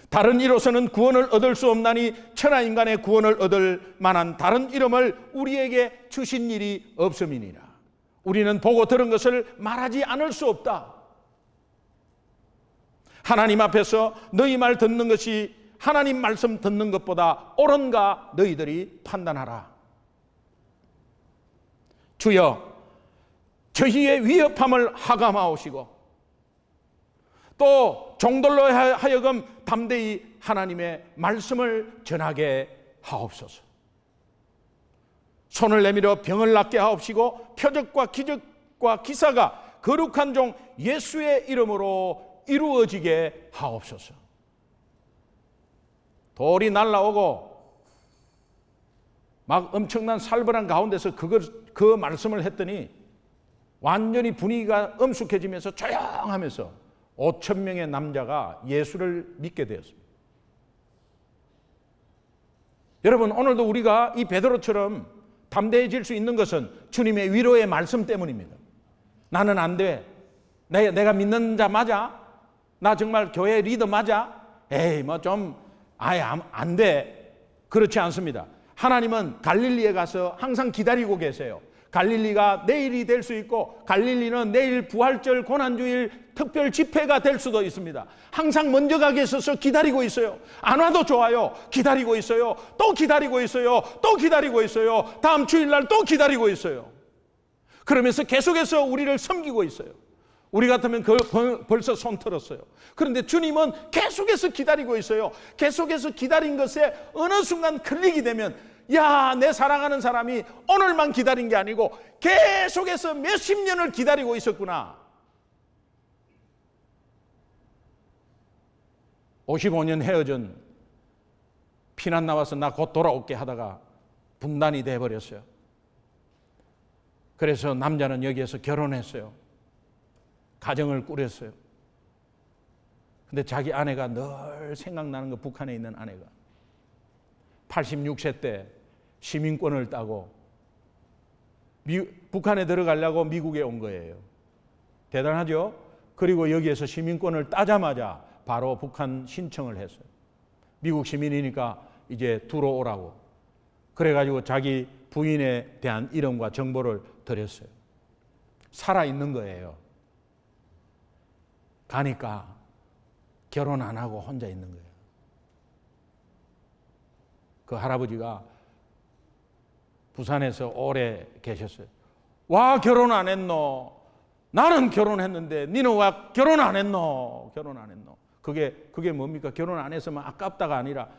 다른 이로서는 구원을 얻을 수 없나니 천하인간의 구원을 얻을 만한 다른 이름을 우리에게 주신 일이 없음이니라. 우리는 보고 들은 것을 말하지 않을 수 없다. 하나님 앞에서 너희 말 듣는 것이 하나님 말씀 듣는 것보다 옳은가 너희들이 판단하라. 주여, 저희의 위협함을 하감하옵시고 또 종들로 하여금 담대히 하나님의 말씀을 전하게 하옵소서. 손을 내밀어 병을 낫게 하옵시고 표적과 기적과 기사가 거룩한 종 예수의 이름으로 이루어지게 하옵소서. 돌이 날라오고 막 엄청난 살벌한 가운데서 그 말씀을 했더니 완전히 분위기가 엄숙해지면서 조용하면서 5,000명의 남자가 예수를 믿게 되었습니다. 여러분, 오늘도 우리가 이 베드로처럼 담대해질 수 있는 것은 주님의 위로의 말씀 때문입니다. 나는 안 돼. 내가 믿는 자 맞아? 나 정말 교회 리더 맞아? 에이, 뭐 좀 아예 안 돼. 그렇지 않습니다. 하나님은 갈릴리에 가서 항상 기다리고 계세요. 갈릴리가 내일이 될 수 있고 갈릴리는 내일 부활절 고난주일 특별 집회가 될 수도 있습니다. 항상 먼저 가게 있어서 기다리고 있어요. 안 와도 좋아요. 기다리고 있어요. 또 기다리고 있어요. 또 기다리고 있어요. 다음 주일날 또 기다리고 있어요. 그러면서 계속해서 우리를 섬기고 있어요. 우리 같으면 벌써 손 틀었어요. 그런데 주님은 계속해서 기다리고 있어요. 계속해서 기다린 것에 어느 순간 클릭이 되면, 야, 내 사랑하는 사람이 오늘만 기다린 게 아니고 계속해서 몇십 년을 기다리고 있었구나. 55년 헤어진, 피난 나와서 나 곧 돌아올게 하다가 분단이 돼버렸어요. 그래서 남자는 여기에서 결혼했어요. 가정을 꾸렸어요. 근데 자기 아내가 늘 생각나는 거, 북한에 있는 아내가 86세 때 시민권을 따고 북한에 들어가려고 미국에 온 거예요. 대단하죠? 그리고 여기에서 시민권을 따자마자 바로 북한 신청을 했어요. 미국 시민이니까 이제 들어오라고. 그래가지고 자기 부인에 대한 이름과 정보를 드렸어요. 살아있는 거예요. 가니까 결혼 안 하고 혼자 있는 거예요. 그 할아버지가 부산에서 오래 계셨어요. 와, 결혼 안 했노? 나는 결혼했는데 니는 왜 결혼 안 했노? 결혼 안 했노? 그게 뭡니까? 결혼 안 했으면 아깝다가 아니라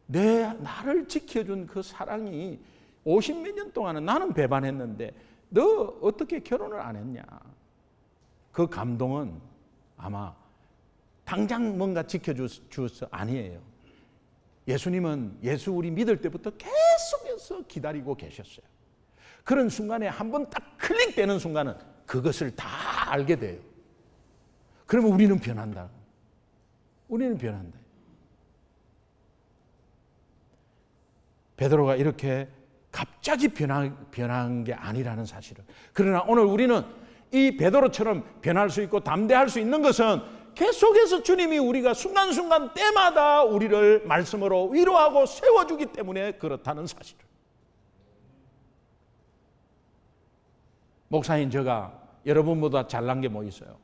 나를 지켜준 그 사랑이 50몇 년 동안은 나는 배반했는데 너 어떻게 결혼을 안 했냐? 그 감동은 아마 당장 뭔가 지켜주어서 아니에요. 예수님은 예수 우리 믿을 때부터 계속해서 기다리고 계셨어요. 그런 순간에 한번 딱 클릭되는 순간은 그것을 다 알게 돼요. 그러면 우리는 변한다. 우리는 변한다. 베드로가 이렇게 갑자기 변한 게 아니라는 사실을. 그러나 오늘 우리는 이 베드로처럼 변할 수 있고 담대할 수 있는 것은 계속해서 주님이 우리가 순간순간 때마다 우리를 말씀으로 위로하고 세워주기 때문에 그렇다는 사실을. 목사님, 제가 여러분보다 잘난 게 뭐 있어요?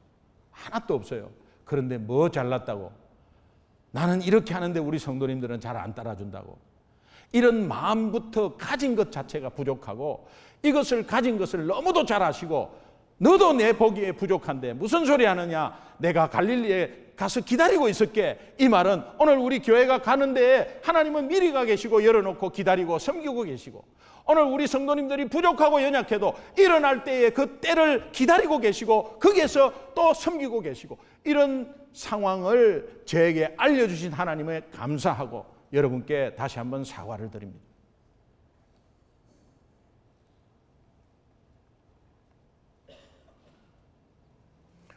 하나도 없어요. 그런데 뭐 잘났다고? 나는 이렇게 하는데 우리 성도님들은 잘 안 따라준다고. 이런 마음부터 가진 것 자체가 부족하고, 이것을 가진 것을 너무도 잘 아시고, 너도 내 보기에 부족한데 무슨 소리 하느냐? 내가 갈릴리에 가서 기다리고 있을게. 이 말은 오늘 우리 교회가 가는 데에 하나님은 미리 가 계시고 열어놓고 기다리고 섬기고 계시고, 오늘 우리 성도님들이 부족하고 연약해도 일어날 때에 그 때를 기다리고 계시고 거기에서 또 섬기고 계시고, 이런 상황을 저에게 알려주신 하나님에 감사하고 여러분께 다시 한번 사과를 드립니다.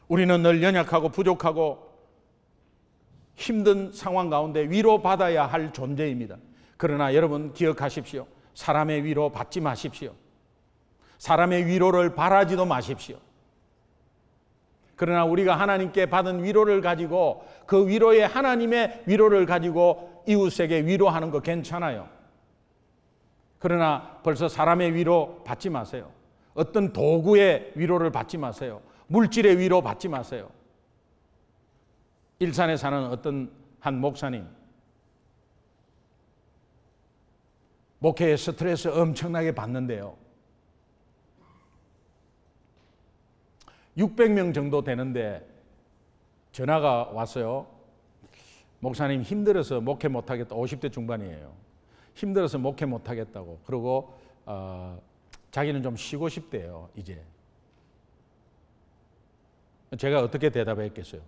우리는 늘 연약하고 부족하고 힘든 상황 가운데 위로받아야 할 존재입니다. 그러나 여러분 기억하십시오. 사람의 위로 받지 마십시오. 사람의 위로를 바라지도 마십시오. 그러나 우리가 하나님께 받은 위로를 가지고, 그 위로에 하나님의 위로를 가지고 이웃에게 위로하는 거 괜찮아요. 그러나 벌써 사람의 위로 받지 마세요. 어떤 도구의 위로를 받지 마세요. 물질의 위로 받지 마세요. 일산에 사는 어떤 한 목사님, 목회에 스트레스 엄청나게 받는데요. 600명 정도 되는데 전화가 왔어요. 목사님 힘들어서 목회 못하겠다. 50대 중반이에요. 힘들어서 목회 못하겠다고. 그리고 자기는 좀 쉬고 싶대요. 이제. 제가 어떻게 대답했겠어요?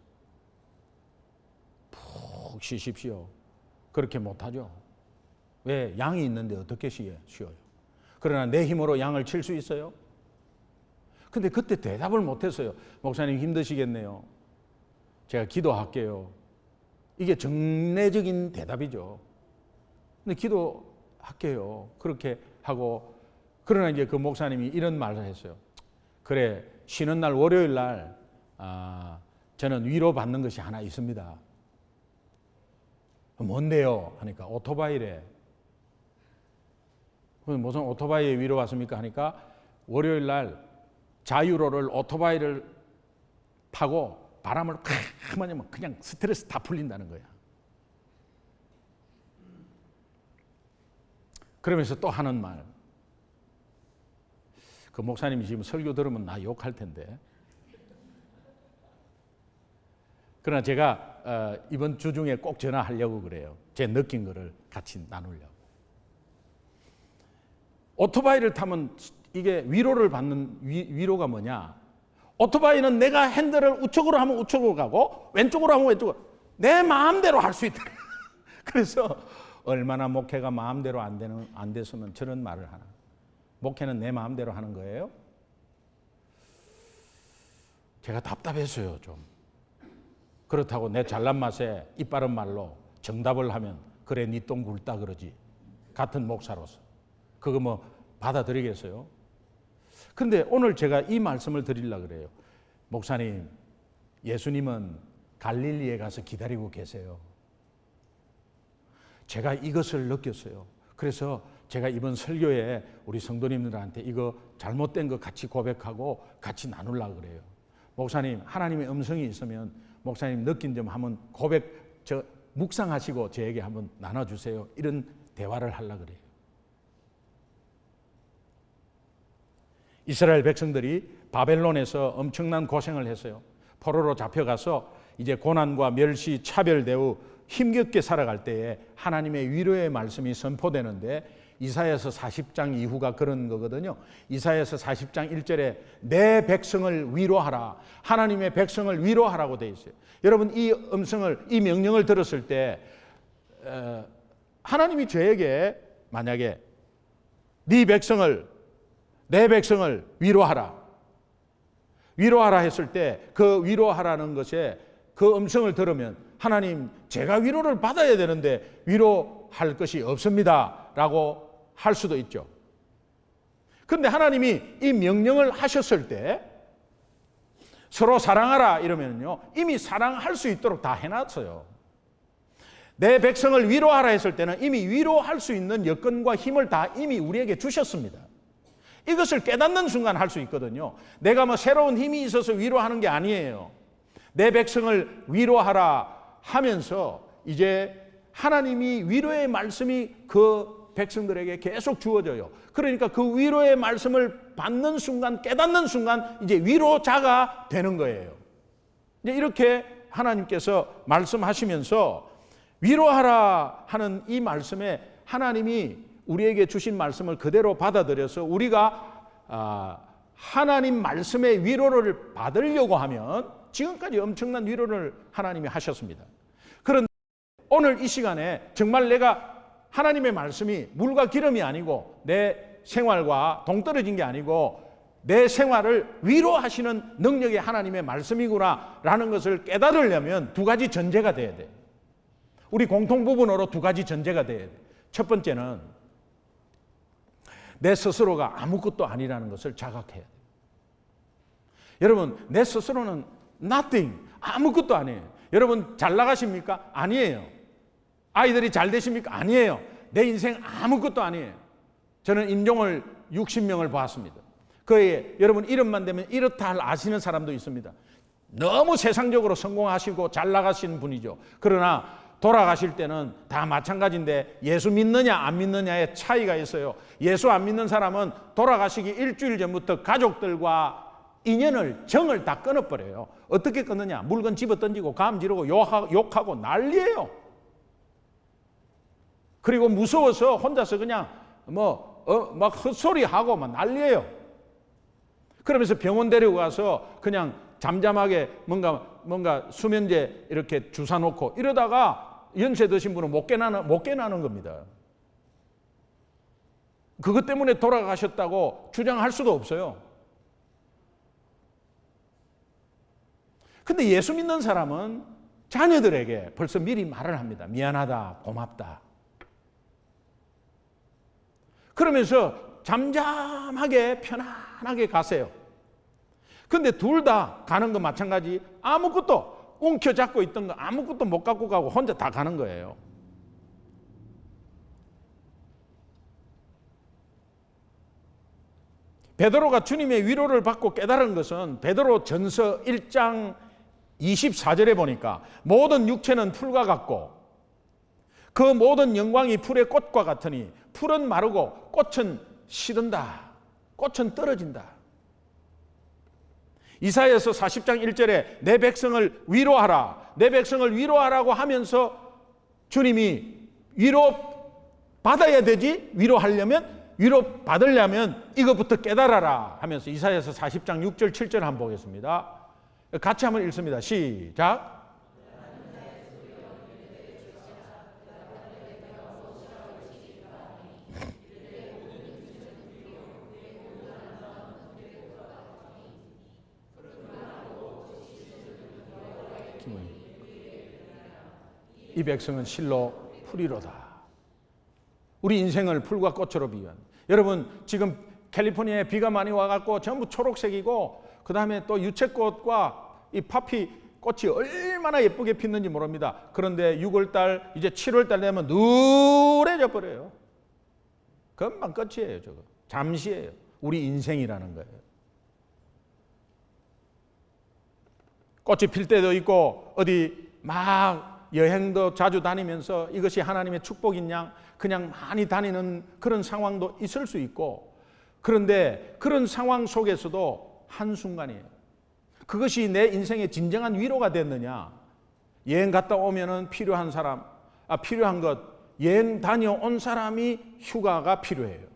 푹 쉬십시오. 그렇게 못하죠. 왜? 양이 있는데 어떻게 쉬어요? 그러나 내 힘으로 양을 칠 수 있어요? 근데 그때 대답을 못했어요. 목사님 힘드시겠네요. 제가 기도할게요. 이게 정례적인 대답이죠. 근데 기도할게요. 그렇게 하고, 그러나 이제 그 목사님이 이런 말을 했어요. 그래, 쉬는 날 월요일 날 저는 위로받는 것이 하나 있습니다. 뭔데요? 하니까 오토바이래. 무슨 오토바이에 위로받습니까? 하니까 월요일 날 자유로를 오토바이를 타고 바람을 가만히 그냥 스트레스 다 풀린다는 거야. 그러면서 또 하는 말. 그 목사님이 지금 설교 들으면 나 욕할 텐데. 그러나 제가 이번 주 중에 꼭 전화하려고 그래요. 제 느낀 거를 같이 나누려고. 오토바이를 타면 이게 위로를 받는 위로가 뭐냐? 오토바이는 내가 핸들을 우측으로 하면 우측으로 가고 왼쪽으로 하면 왼쪽으로 내 마음대로 할 수 있다. 그래서 얼마나 목회가 마음대로 안 됐으면 저런 말을 하나. 목회는 내 마음대로 하는 거예요? 제가 답답했어요, 좀. 그렇다고 내 잘난 맛에 이빠른 말로 정답을 하면 그래 니 똥 굴다 그러지. 같은 목사로서. 그거 뭐 받아들이겠어요? 그런데 오늘 제가 이 말씀을 드리려고 그래요. 목사님, 예수님은 갈릴리에 가서 기다리고 계세요. 제가 이것을 느꼈어요. 그래서 제가 이번 설교에 우리 성도님들한테 이거 잘못된 거 같이 고백하고 같이 나누려고 그래요. 목사님, 하나님의 음성이 있으면 목사님 느낀 점 한번 묵상하시고 저에게 한번 나눠주세요. 이런 대화를 하려고 그래요. 이스라엘 백성들이 바벨론에서 엄청난 고생을 했어요. 포로로 잡혀가서 이제 고난과 멸시, 차별대우 힘겹게 살아갈 때에 하나님의 위로의 말씀이 선포되는데 이사야서 40장 이후가 그런 거거든요. 이사야서 40장 1절에 내 백성을 위로하라. 하나님의 백성을 위로하라고 되어 있어요. 여러분 이 이 명령을 들었을 때 하나님이 저에게 만약에 내 백성을 위로하라. 위로하라 했을 때 그 위로하라는 것에 그 음성을 들으면 하나님 제가 위로를 받아야 되는데 위로할 것이 없습니다 라고 할 수도 있죠. 그런데 하나님이 이 명령을 하셨을 때 서로 사랑하라 이러면요 이미 사랑할 수 있도록 다 해놨어요. 내 백성을 위로하라 했을 때는 이미 위로할 수 있는 여건과 힘을 다 이미 우리에게 주셨습니다. 이것을 깨닫는 순간 할 수 있거든요. 내가 뭐 새로운 힘이 있어서 위로하는 게 아니에요. 내 백성을 위로하라 하면서 이제 하나님이 위로의 말씀이 그 백성들에게 계속 주어져요. 그러니까 그 위로의 말씀을 받는 순간, 깨닫는 순간 이제 위로자가 되는 거예요. 이제 이렇게 하나님께서 말씀하시면서 위로하라 하는 이 말씀에 하나님이 우리에게 주신 말씀을 그대로 받아들여서 우리가 하나님 말씀의 위로를 받으려고 하면 지금까지 엄청난 위로를 하나님이 하셨습니다. 그런데 오늘 이 시간에 정말 내가 하나님의 말씀이 물과 기름이 아니고 내 생활과 동떨어진 게 아니고 내 생활을 위로하시는 능력이 하나님의 말씀이구나라는 것을 깨달으려면 두 가지 전제가 돼야 돼요. 우리 공통 부분으로 두 가지 전제가 돼야 돼요. 첫 번째는 내 스스로가 아무것도 아니라는 것을 자각해야 돼요. 여러분, 내 스스로는 nothing, 아무것도 아니에요. 여러분 잘 나가십니까? 아니에요. 아이들이 잘 되십니까? 아니에요. 내 인생 아무것도 아니에요. 저는 인종을 60명을 봤습니다. 그에 여러분 이름만 되면 이렇다 아시는 사람도 있습니다. 너무 세상적으로 성공하시고 잘 나가시는 분이죠. 그러나 돌아가실 때는 다 마찬가지인데 예수 믿느냐 안 믿느냐의 차이가 있어요. 예수 안 믿는 사람은 돌아가시기 일주일 전부터 가족들과 정을 다 끊어버려요. 어떻게 끊느냐? 물건 집어 던지고 감 지르고 욕하고 난리예요. 그리고 무서워서 혼자서 그냥 막 헛소리하고 막 난리예요. 그러면서 병원 데리고 가서 그냥 잠잠하게 뭔가 수면제 이렇게 주사 놓고 이러다가 연세 드신 분은 못 깨나는 겁니다. 그것 때문에 돌아가셨다고 주장할 수도 없어요. 근데 예수 믿는 사람은 자녀들에게 벌써 미리 말을 합니다. 미안하다, 고맙다. 그러면서 잠잠하게 편안하게 가세요. 근데 둘 다 가는 거 마찬가지. 아무것도 움켜잡고 있던 거 아무것도 못 갖고 가고 혼자 다 가는 거예요. 베드로가 주님의 위로를 받고 깨달은 것은 베드로 전서 1장 24절에 보니까 모든 육체는 풀과 같고 그 모든 영광이 풀의 꽃과 같으니 풀은 마르고 꽃은 시든다. 꽃은 떨어진다. 이사야서 40장 1절에 내 백성을 위로하라, 내 백성을 위로하라고 하면서 주님이 위로 받아야 되지, 위로 받으려면 이것부터 깨달아라 하면서 이사야서 40장 6절 7절 한번 보겠습니다. 같이 한번 읽습니다. 시작. 이 백성은 실로 풀이로다. 우리 인생을 풀과 꽃으로 비유한. 여러분 지금 캘리포니아에 비가 많이 와갖고 전부 초록색이고 그 다음에 또 유채꽃과 이 파피 꽃이 얼마나 예쁘게 피는지 모릅니다. 그런데 6월달 이제 7월달 되면 누래져 버려요. 금방 끝이에요. 저거 잠시예요. 우리 인생이라는 거예요. 꽃이 필 때도 있고 어디 막 여행도 자주 다니면서 이것이 하나님의 축복인 양 그냥 많이 다니는 그런 상황도 있을 수 있고, 그런데 그런 상황 속에서도 한순간이에요. 그것이 내 인생의 진정한 위로가 됐느냐? 여행 갔다 오면은 필요한 사람, 필요한 것, 여행 다녀온 사람이 휴가가 필요해요.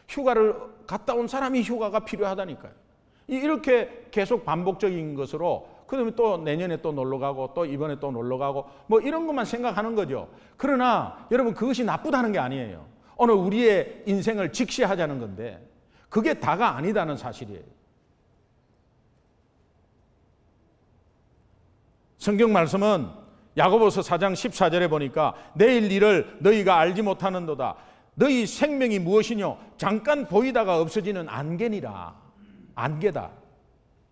휴가를 갔다 온 사람이 휴가가 필요하다니까요. 이렇게 계속 반복적인 것으로, 그다음에 또 내년에 또 놀러 가고 또 이번에 또 놀러 가고 뭐 이런 것만 생각하는 거죠. 그러나 여러분 그것이 나쁘다는 게 아니에요. 오늘 우리의 인생을 직시하자는 건데 그게 다가 아니다는 사실이에요. 성경 말씀은 야고보서 4장 14절에 보니까 내일 일을 너희가 알지 못하는도다. 너희 생명이 무엇이뇨? 잠깐 보이다가 없어지는 안개니라. 안개다.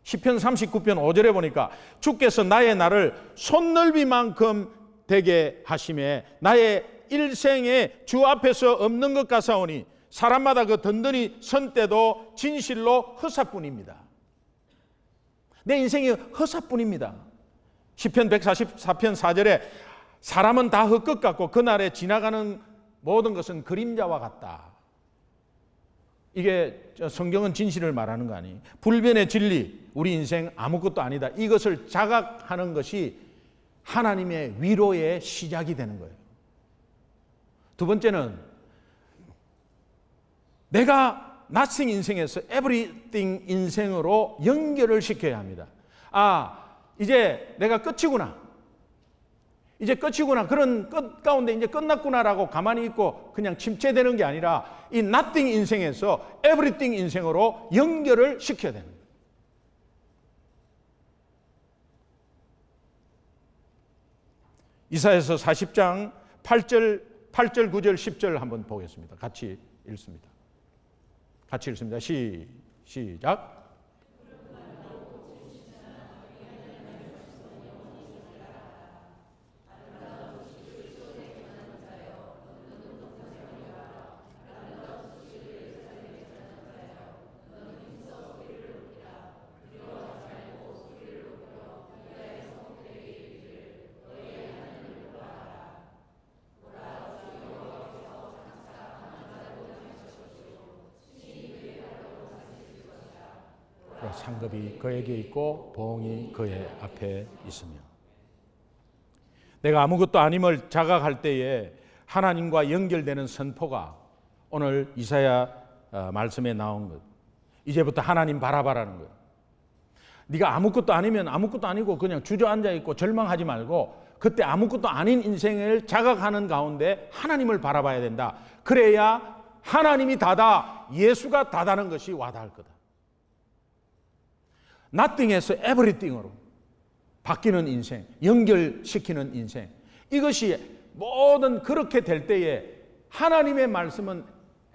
시편 39편 5절에 보니까 주께서 나의 날을 손넓이만큼 되게 하심에 나의 일생에 주 앞에서 없는 것 같사오니 사람마다 그 든든히 선 때도 진실로 허사뿐입니다. 내 인생이 허사뿐입니다. 시편 144편 4절에 사람은 다 흙것 같고 그날에 지나가는 모든 것은 그림자와 같다. 이게 성경은 진실을 말하는 거 아니에요. 불변의 진리, 우리 인생 아무것도 아니다. 이것을 자각하는 것이 하나님의 위로의 시작이 되는 거예요. 두 번째는 내가 nothing 인생에서 everything 인생으로 연결을 시켜야 합니다. 이제 내가 끝이구나. 이제 끝이구나. 그런 끝 가운데 이제 끝났구나라고 가만히 있고 그냥 침체되는 게 아니라 이 nothing 인생에서 everything 인생으로 연결을 시켜야 되는 거예요. 이사야서 40장 8절, 9절, 10절 한번 보겠습니다. 같이 읽습니다. 같이 읽습니다. 시작. 상급이 그에게 있고 보응이 그의 앞에 있으며. 내가 아무것도 아님을 자각할 때에 하나님과 연결되는 선포가 오늘 이사야 말씀에 나온 것. 이제부터 하나님 바라봐라는 거예요. 네가 아무것도 아니면 아무것도 아니고 그냥 주저앉아 있고 절망하지 말고 그때 아무것도 아닌 인생을 자각하는 가운데 하나님을 바라봐야 된다. 그래야 하나님이 다다, 예수가 다다는 것이 와닿을 거다. nothing에서 everything으로 바뀌는 인생, 연결시키는 인생. 이것이 모든 그렇게 될 때에 하나님의 말씀은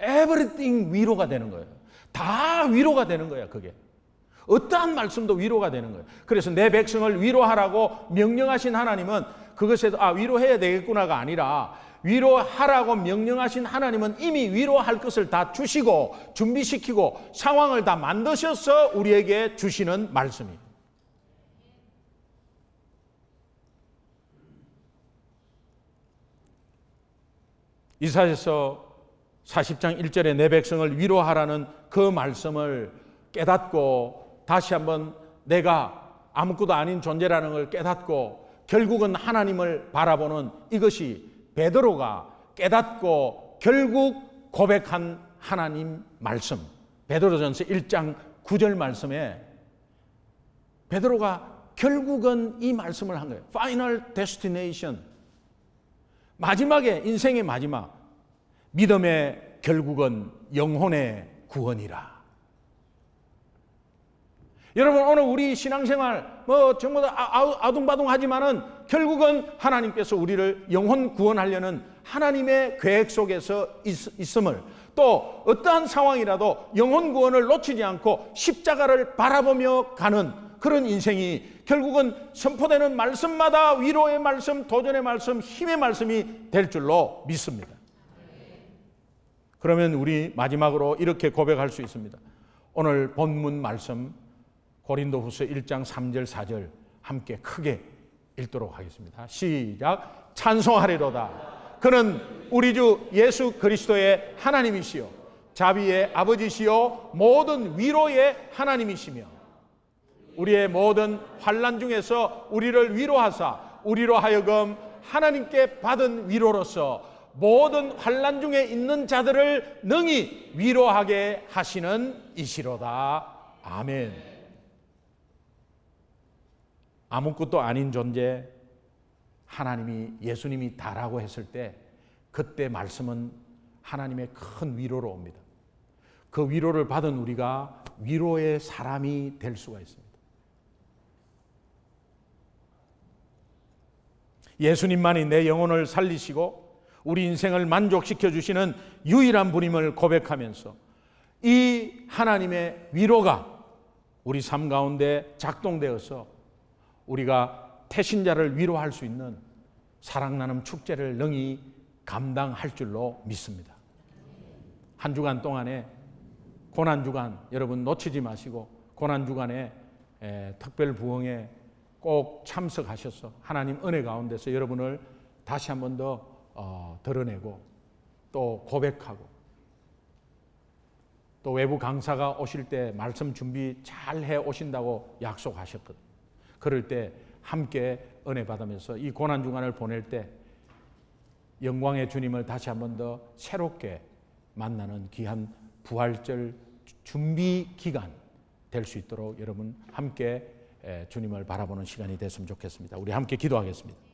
everything 위로가 되는 거예요. 다 위로가 되는 거야, 그게. 어떠한 말씀도 위로가 되는 거예요. 그래서 내 백성을 위로하라고 명령하신 하나님은 그것에 위로해야 되겠구나가 아니라 위로하라고 명령하신 하나님은 이미 위로할 것을 다 주시고 준비시키고 상황을 다 만드셔서 우리에게 주시는 말씀이에요. 이사야서 40장 1절에 내 백성을 위로하라는 그 말씀을 깨닫고 다시 한번 내가 아무것도 아닌 존재라는 걸 깨닫고 결국은 하나님을 바라보는 이것이 베드로가 깨닫고 결국 고백한 하나님 말씀, 베드로전서 1장 9절 말씀에 베드로가 결국은 이 말씀을 한 거예요. Final destination. 마지막에, 인생의 마지막. 믿음의 결국은 영혼의 구원이라. 여러분, 오늘 우리 신앙생활 전부 다 아둥바둥하지만은 결국은 하나님께서 우리를 영혼 구원하려는 하나님의 계획 속에서 있음을, 또 어떠한 상황이라도 영혼 구원을 놓치지 않고 십자가를 바라보며 가는 그런 인생이 결국은 선포되는 말씀마다 위로의 말씀, 도전의 말씀, 힘의 말씀이 될 줄로 믿습니다. 그러면 우리 마지막으로 이렇게 고백할 수 있습니다. 오늘 본문 말씀 고린도후서 1장 3절 4절 함께 크게 읽도록 하겠습니다. 시작. 찬송하리로다. 그는 우리 주 예수 그리스도의 하나님이시요 자비의 아버지시요 모든 위로의 하나님이시며 우리의 모든 환난 중에서 우리를 위로하사 우리로 하여금 하나님께 받은 위로로서 모든 환난 중에 있는 자들을 능히 위로하게 하시는 이시로다. 아멘. 아무것도 아닌 존재 하나님이, 예수님이 다라고 했을 때 그때 말씀은 하나님의 큰 위로로 옵니다. 그 위로를 받은 우리가 위로의 사람이 될 수가 있습니다. 예수님만이 내 영혼을 살리시고 우리 인생을 만족시켜 주시는 유일한 분임을 고백하면서 이 하나님의 위로가 우리 삶 가운데 작동되어서 우리가 태신자를 위로할 수 있는 사랑나눔 축제를 능히 감당할 줄로 믿습니다. 한 주간 동안에 고난주간 여러분 놓치지 마시고 고난주간에 특별 부흥에 꼭 참석하셔서 하나님 은혜 가운데서 여러분을 다시 한 번 더 드러내고 또 고백하고 또 외부 강사가 오실 때 말씀 준비 잘 해 오신다고 약속하셨거든요. 그럴 때 함께 은혜 받으면서 이 고난주간을 보낼 때 영광의 주님을 다시 한 번 더 새롭게 만나는 귀한 부활절 준비 기간 될 수 있도록 여러분 함께 주님을 바라보는 시간이 됐으면 좋겠습니다. 우리 함께 기도하겠습니다.